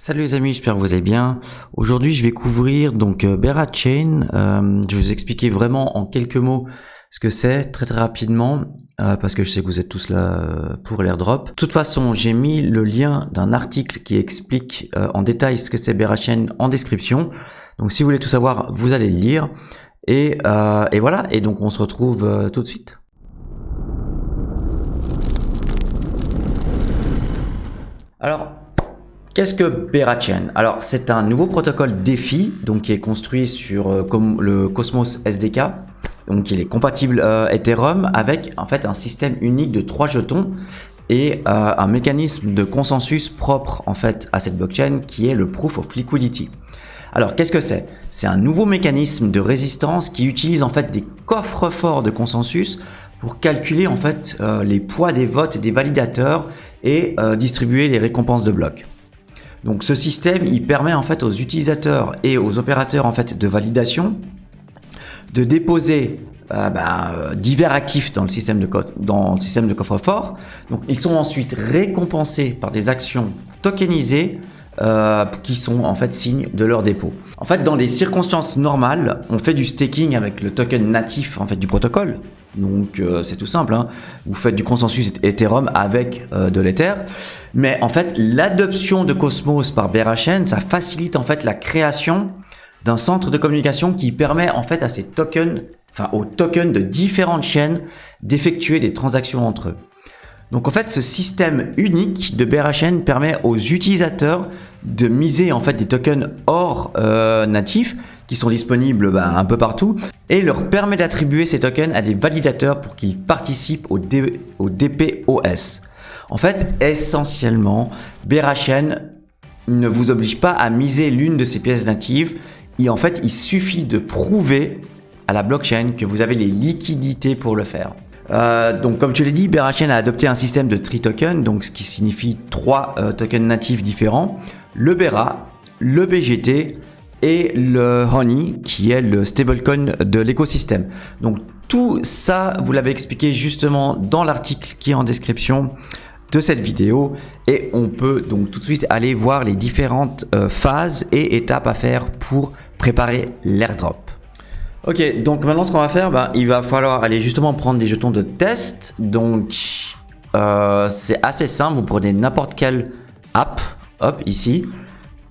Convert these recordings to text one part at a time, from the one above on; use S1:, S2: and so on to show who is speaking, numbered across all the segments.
S1: Salut les amis, j'espère que vous allez bien. Aujourd'hui, je vais couvrir donc BeraChain. Je vais vous expliquer vraiment en quelques mots ce que c'est très rapidement parce que je sais que vous êtes tous là pour l'airdrop. De toute façon, j'ai mis le lien d'un article qui explique en détail ce que c'est BeraChain en description. Donc si vous voulez tout savoir, vous allez le lire. Et voilà, et donc on se retrouve tout de suite. Alors, qu'est-ce que BeraChain? Alors, c'est un nouveau protocole DeFi, donc qui est construit sur comme le Cosmos SDK, donc il est compatible Ethereum avec en fait un système unique de 3 jetons et un mécanisme de consensus propre en fait à cette blockchain qui est le Proof of Liquidity. Alors, qu'est-ce que c'est? C'est un nouveau mécanisme de résistance qui utilise en fait des coffres-forts de consensus pour calculer en fait les poids des votes des validateurs et distribuer les récompenses de blocs. Donc ce système, il permet en fait aux utilisateurs et aux opérateurs en fait de validation de déposer divers actifs dans le système de coffre-fort. Donc ils sont ensuite récompensés par des actions tokenisées qui sont en fait signes de leur dépôt. En fait, dans des circonstances normales, on fait du staking avec le token natif en fait du protocole. Donc c'est tout simple, hein. Vous faites du consensus Ethereum avec de l'Ether, mais en fait l'adoption de Cosmos par BeraChain, ça facilite en fait la création d'un centre de communication qui permet en fait à ces tokens, aux tokens de différentes chaînes d'effectuer des transactions entre eux. Donc en fait ce système unique de BeraChain permet aux utilisateurs de miser en fait des tokens hors natifs qui sont disponibles un peu partout et leur permet d'attribuer ces tokens à des validateurs pour qu'ils participent au DPoS. En fait, essentiellement, BeraChain ne vous oblige pas à miser l'une de ces pièces natives. Et en fait, il suffit de prouver à la blockchain que vous avez les liquidités pour le faire. Donc comme je l'ai dit, BeraChain a adopté un système de 3 tokens, donc ce qui signifie 3 tokens natifs différents, le Bera, le BGT et le Honey qui est le stablecoin de l'écosystème. Donc tout ça, vous l'avez expliqué justement dans l'article qui est en description de cette vidéo et on peut donc tout de suite aller voir les différentes phases et étapes à faire pour préparer l'airdrop. Ok, donc maintenant ce qu'on va faire, il va falloir aller justement prendre des jetons de test. Donc c'est assez simple, vous prenez n'importe quelle app, hop ici.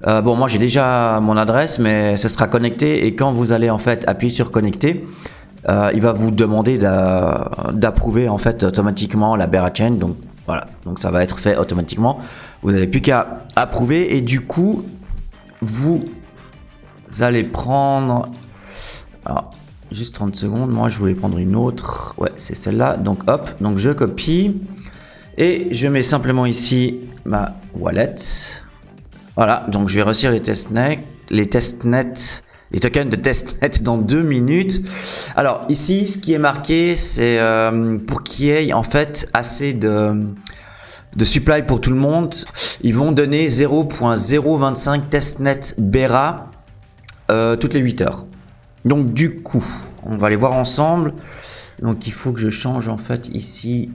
S1: Bon, moi j'ai déjà mon adresse, mais ce sera connecté et quand vous allez en fait appuyer sur connecter, il va vous demander d'approuver en fait automatiquement la BeraChain. Donc voilà, donc ça va être fait automatiquement. Vous n'avez plus qu'à approuver et du coup vous allez prendre. Alors, juste 30 secondes, moi je voulais prendre une autre, ouais c'est celle-là, donc hop, donc je copie et je mets simplement ici ma wallet. Voilà, donc je vais réussir les testnets, les tokens de testnet dans 2 minutes. Alors ici, ce qui est marqué, c'est pour qu'il y ait en fait assez de supply pour tout le monde, ils vont donner 0.025 testnet Bera toutes les 8 heures. Donc du coup, on va les voir ensemble. Donc il faut que je change en fait ici.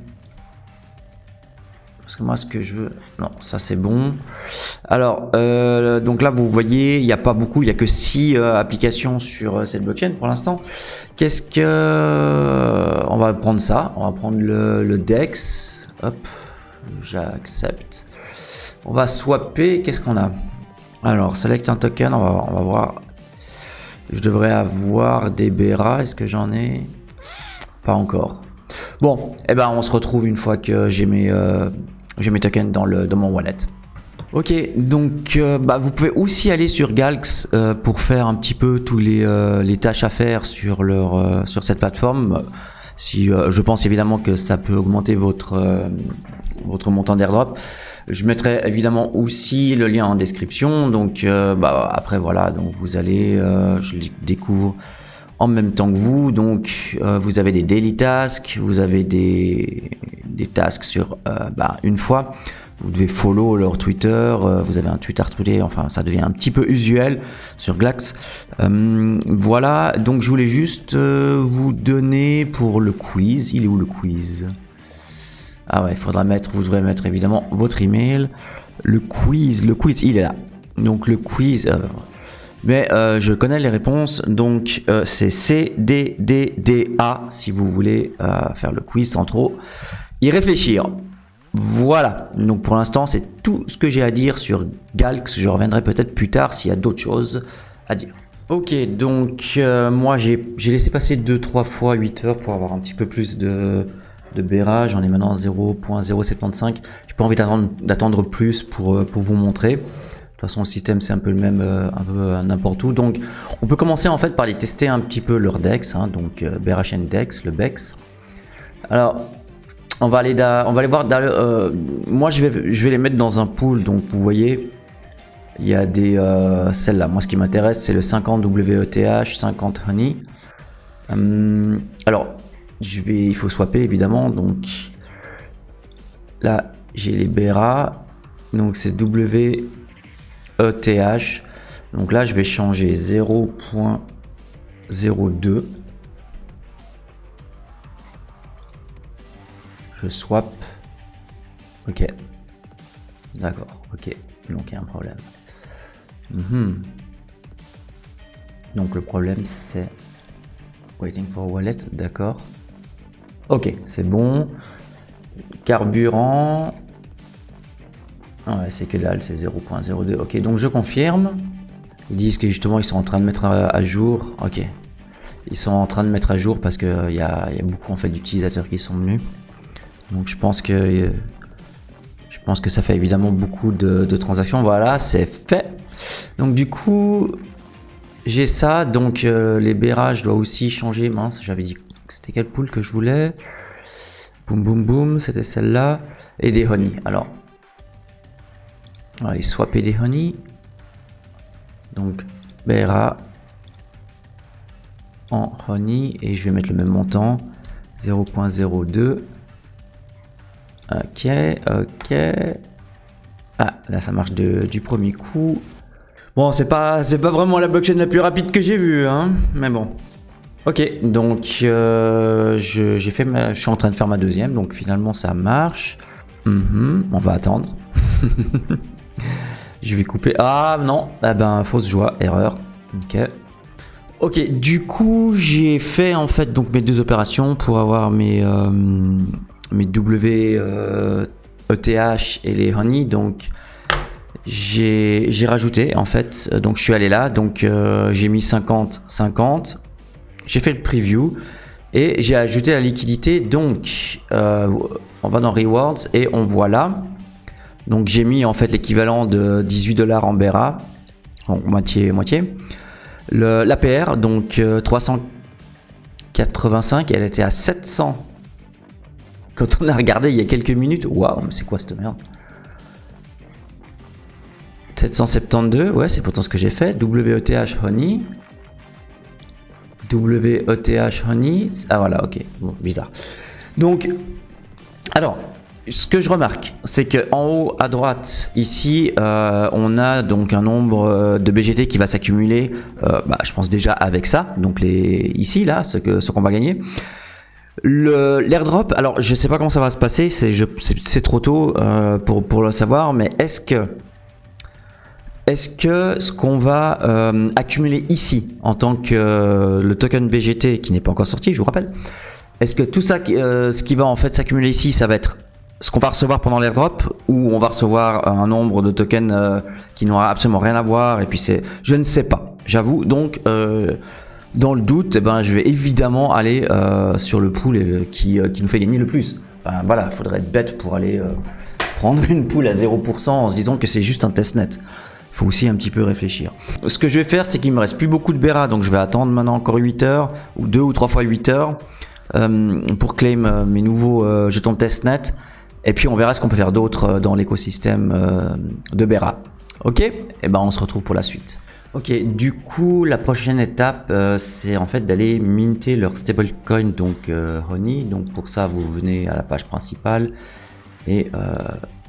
S1: Parce que moi ce que je veux... Non, ça c'est bon. Alors, donc là vous voyez, il n'y a pas beaucoup, il n'y a que 6 applications sur cette blockchain pour l'instant. Qu'est-ce que... On va prendre ça, on va prendre le DEX. Hop, j'accepte. On va swapper, qu'est-ce qu'on a? Alors, select un token, on va voir... Je devrais avoir des Bera, est-ce que j'en ai? Pas encore. Bon, on se retrouve une fois que j'ai mes tokens dans mon wallet. Ok, donc vous pouvez aussi aller sur Galx pour faire un petit peu tous les tâches à faire sur cette plateforme. Si je pense évidemment que ça peut augmenter votre montant d'airdrop. Je mettrai évidemment aussi le lien en description. Donc après voilà, donc vous allez, je le découvre en même temps que vous. Donc vous avez des daily tasks, vous avez des tasks sur une fois. Vous devez follow leur Twitter, vous avez un Twitter tweeté, enfin ça devient un petit peu usuel sur Glax. Voilà, donc je voulais juste vous donner pour le quiz. Il est où le quiz? Ah ouais, il faudra mettre, vous devrez mettre évidemment votre email. Le quiz, il est là. Donc le quiz, mais je connais les réponses, donc c'est C, D, D, D, A, si vous voulez faire le quiz sans trop y réfléchir. Voilà, donc pour l'instant c'est tout ce que j'ai à dire sur Galx, je reviendrai peut-être plus tard s'il y a d'autres choses à dire. Ok, donc moi j'ai laissé passer 2-3 fois 8 heures pour avoir un petit peu plus de Bera, j'en ai maintenant 0.075, j'ai pas envie d'attendre plus pour vous montrer. De toute façon le système c'est un peu le même, un peu n'importe où, donc on peut commencer en fait par les tester un petit peu leur Dex, hein, donc Bera Chain Dex, le Bex. Alors on va aller voir, moi je vais les mettre dans un pool, donc vous voyez, il y a des, celle-là, moi ce qui m'intéresse c'est le 50 WETH, 50 Honey. Alors, il faut swapper évidemment, donc là j'ai les Bera, donc c'est WETH, donc là je vais changer 0.02. Je swap. Ok. D'accord. Ok. Donc il y a un problème. Donc le problème c'est waiting for wallet. D'accord. Ok, c'est bon. Carburant. Ouais, c'est que dalle, c'est 0.02. Ok, donc je confirme. Ils disent que justement ils sont en train de mettre à jour. Ok. Ils sont en train de mettre à jour parce que il y a beaucoup en fait d'utilisateurs qui sont venus. Donc je pense que ça fait évidemment beaucoup de transactions. Voilà, c'est fait. Donc du coup, j'ai ça. Donc les Bera, je dois aussi changer. Mince, j'avais dit que c'était quelle pool que je voulais. Boum boum boum, c'était celle-là. Et des honey. Alors, on va aller swapper des honey. Donc Bera en honey. Et je vais mettre le même montant. 0.02. Ok, ok. Ah, là ça marche du premier coup. Bon, c'est pas vraiment la blockchain la plus rapide que j'ai vue, hein. Mais bon. Ok, donc je suis en train de faire ma deuxième, donc finalement ça marche. On va attendre. Je vais couper. Ah non, ah ben fausse joie, erreur. Ok. Ok, du coup j'ai fait en fait donc mes deux opérations pour avoir mes WETH et les honey, donc j'ai rajouté en fait, donc je suis allé là, donc j'ai mis 50, j'ai fait le preview et j'ai ajouté la liquidité, donc on va dans rewards et on voit là, donc j'ai mis en fait l'équivalent de 18 $ en Bera, donc moitié, l'APR, donc 385, elle était à 700 quand on a regardé il y a quelques minutes. Waouh, mais c'est quoi cette merde? 772, ouais, c'est pourtant ce que j'ai fait. WETH Honey. WETH Honey. Ah voilà, ok. Bon, bizarre. Donc, alors, ce que je remarque, c'est que en haut à droite, ici, on a donc un nombre de BGT qui va s'accumuler, je pense déjà avec ça, donc ici, là, ce qu'on va gagner. L'airdrop, alors je sais pas comment ça va se passer, c'est trop tôt pour le savoir, mais est-ce que ce qu'on va accumuler ici en tant que le token BGT qui n'est pas encore sorti, je vous rappelle, est-ce que tout ça, ce qui va en fait s'accumuler ici, ça va être ce qu'on va recevoir pendant l'airdrop, ou on va recevoir un nombre de tokens qui n'aura absolument rien à voir, et puis je ne sais pas, j'avoue. Donc dans le doute, je vais évidemment aller sur le pool qui nous fait gagner le plus. Enfin, voilà, il faudrait être bête pour aller prendre une pool à 0% en se disant que c'est juste un testnet. Il faut aussi un petit peu réfléchir. Ce que je vais faire, c'est qu'il me reste plus beaucoup de Bera, donc je vais attendre maintenant encore 8 heures, ou 2 ou 3 fois 8 heures, pour claim mes nouveaux jetons de testnet. Et puis on verra ce qu'on peut faire d'autre dans l'écosystème de Bera. Ok, et on se retrouve pour la suite. Ok, du coup, la prochaine étape, c'est en fait d'aller minter leur stablecoin, donc Honey. Donc pour ça, vous venez à la page principale et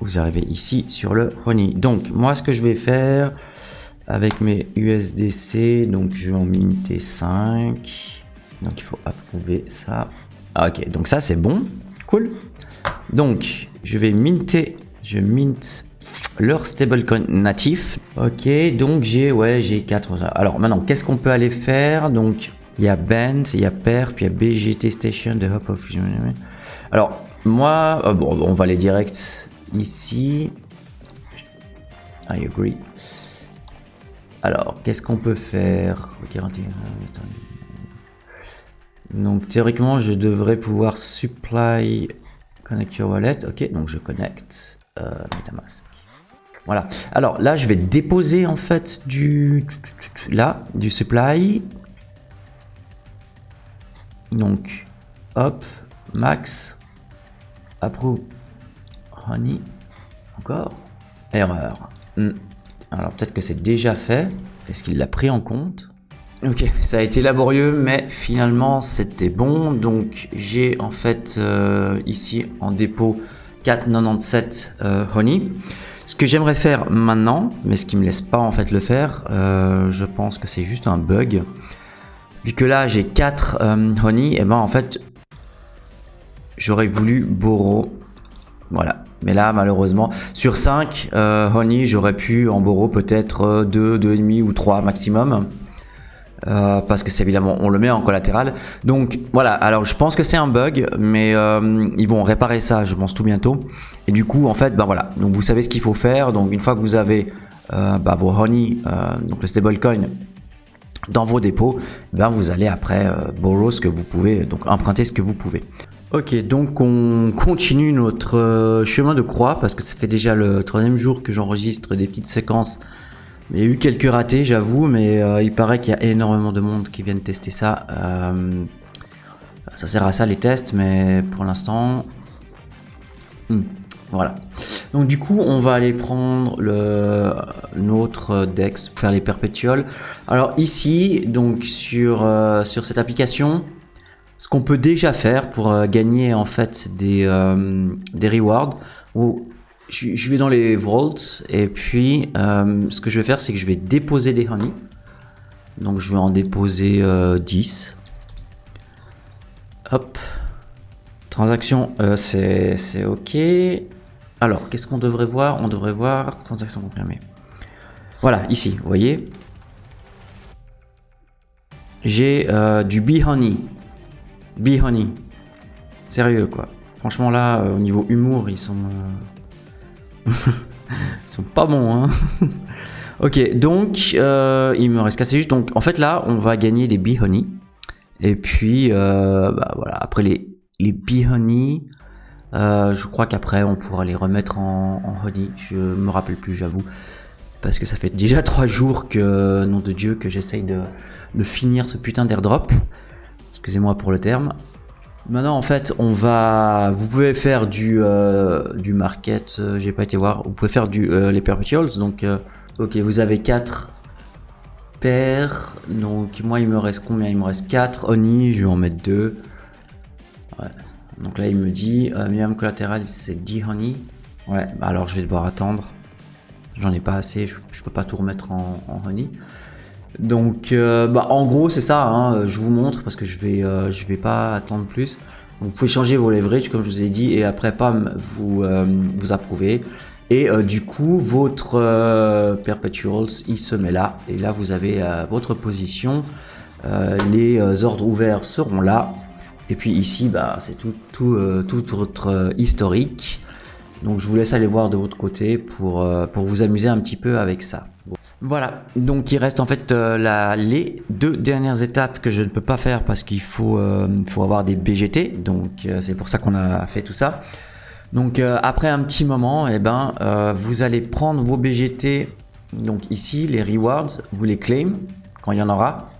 S1: vous arrivez ici sur le Honey. Donc moi, ce que je vais faire avec mes USDC, donc je vais en minter 5. Donc il faut approuver ça. Ah, ok, donc ça c'est bon, cool. Donc je vais minter, je mint leur stablecoin natif. Ok, donc j'ai 4. Alors maintenant, qu'est-ce qu'on peut aller faire? Donc il y a Band, il y a Perp, il y a BGT Station, The Hub of... Alors moi, bon, on va aller direct ici. I agree. Alors, qu'est-ce qu'on peut faire? Donc théoriquement, je devrais pouvoir supply connect your wallet. Ok, donc je connecte MetaMask. Voilà. Alors là, je vais déposer en fait du supply. Donc, hop, max, approve, honey, encore, erreur. Alors peut-être que c'est déjà fait. Est-ce qu'il l'a pris en compte? Ok, ça a été laborieux, mais finalement c'était bon. Donc j'ai en fait ici en dépôt 4,97 honey. Ce que j'aimerais faire maintenant, mais ce qui me laisse pas en fait le faire, je pense que c'est juste un bug. Vu que là j'ai 4 honey, et ben en fait j'aurais voulu borrow. Voilà. Mais là malheureusement sur 5 honey, j'aurais pu en borrow peut-être 2, 2,5 ou 3 maximum. Parce que c'est évidemment on le met en collatéral. Donc voilà, alors je pense que c'est un bug, mais ils vont réparer ça je pense tout bientôt. Et du coup en fait ben voilà, donc vous savez ce qu'il faut faire. Donc une fois que vous avez vos honey, donc le stablecoin dans vos dépôts, ben vous allez après borrow ce que vous pouvez, donc emprunter ce que vous pouvez. Ok, donc on continue notre chemin de croix parce que ça fait déjà le 3e jour que j'enregistre des petites séquences. Il y a eu quelques ratés, j'avoue, mais il paraît qu'il y a énormément de monde qui viennent tester ça. Ça sert à ça les tests, mais pour l'instant, voilà. Donc du coup, on va aller prendre notre DEX pour faire les perpétuels. Alors ici, donc sur cette application, ce qu'on peut déjà faire pour gagner en fait des rewards, où je vais dans les vaults et puis ce que je vais faire c'est que je vais déposer des honey. Donc je vais en déposer 10. Hop. Transaction c'est ok. Alors qu'est-ce qu'on devrait voir? On devrait voir transaction confirmée. Voilà ici vous voyez. J'ai du bee honey. Bee honey. Sérieux quoi. Franchement là au niveau humour ils sont... Ils sont pas bons hein. Ok donc il me reste qu'à juste. Donc en fait là on va gagner des bee honey. Et puis voilà, après les bee honey, je crois qu'après on pourra les remettre en honey. Je me rappelle plus j'avoue. Parce que ça fait déjà 3 jours que, nom de Dieu, que j'essaye de finir ce putain d'airdrop. Excusez-moi pour le terme. Maintenant en fait vous pouvez faire du market, j'ai pas été voir, vous pouvez faire les perpetuals, donc ok vous avez 4 paires, donc moi il me reste combien? Il me reste 4 honey, je vais en mettre 2, ouais. Donc là il me dit minimum collatéral c'est 10 honey, ouais bah alors je vais devoir attendre, j'en ai pas assez, je peux pas tout remettre en honey. Donc en gros c'est ça hein, je vous montre parce que je vais pas attendre plus. Vous pouvez changer vos leverage comme je vous ai dit et après pam vous approuvez et du coup votre perpetuals il se met là et là vous avez votre position, les ordres ouverts seront là et puis ici c'est tout votre historique. Donc je vous laisse aller voir de votre côté pour vous amuser un petit peu avec ça. Bon. Voilà, donc il reste en fait les 2 dernières étapes que je ne peux pas faire parce qu'il faut avoir des BGT, donc c'est pour ça qu'on a fait tout ça. Donc après un petit moment, vous allez prendre vos BGT, donc ici les rewards, vous les claim quand il y en aura.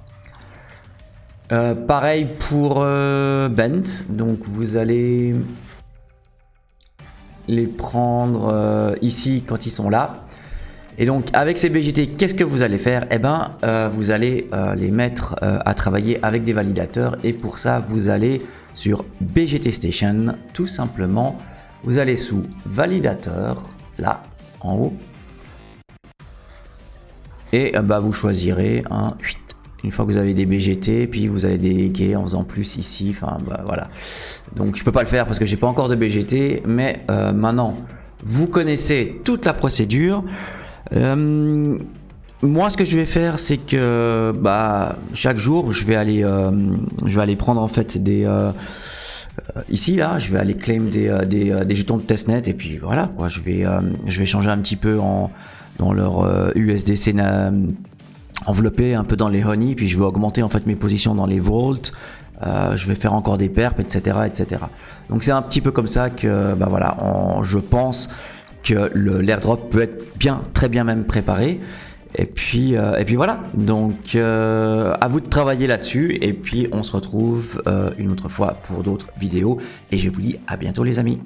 S1: Pareil pour Bent, donc vous allez les prendre ici quand ils sont là. Et donc avec ces BGT, qu'est-ce que vous allez faire? Vous allez les mettre à travailler avec des validateurs et pour ça vous allez sur BGT Station, tout simplement vous allez sous validateur, là en haut, et vous choisirez un 8. Une fois que vous avez des BGT, puis vous allez déléguer en faisant plus ici, voilà. Donc je peux pas le faire parce que j'ai pas encore de BGT, mais maintenant vous connaissez toute la procédure. Moi, ce que je vais faire, c'est que chaque jour, je vais aller prendre en fait des ici là, je vais aller claim des jetons de testnet et puis voilà quoi. Je vais changer un petit peu dans leur USDC enveloppé un peu dans les honey, puis je vais augmenter en fait mes positions dans les vaults. Je vais faire encore des perps, etc., etc. Donc c'est un petit peu comme ça que voilà, je pense que l'airdrop peut être très bien même préparé. Et puis voilà. Donc à vous de travailler là-dessus. Et puis on se retrouve une autre fois pour d'autres vidéos. Et je vous dis à bientôt les amis.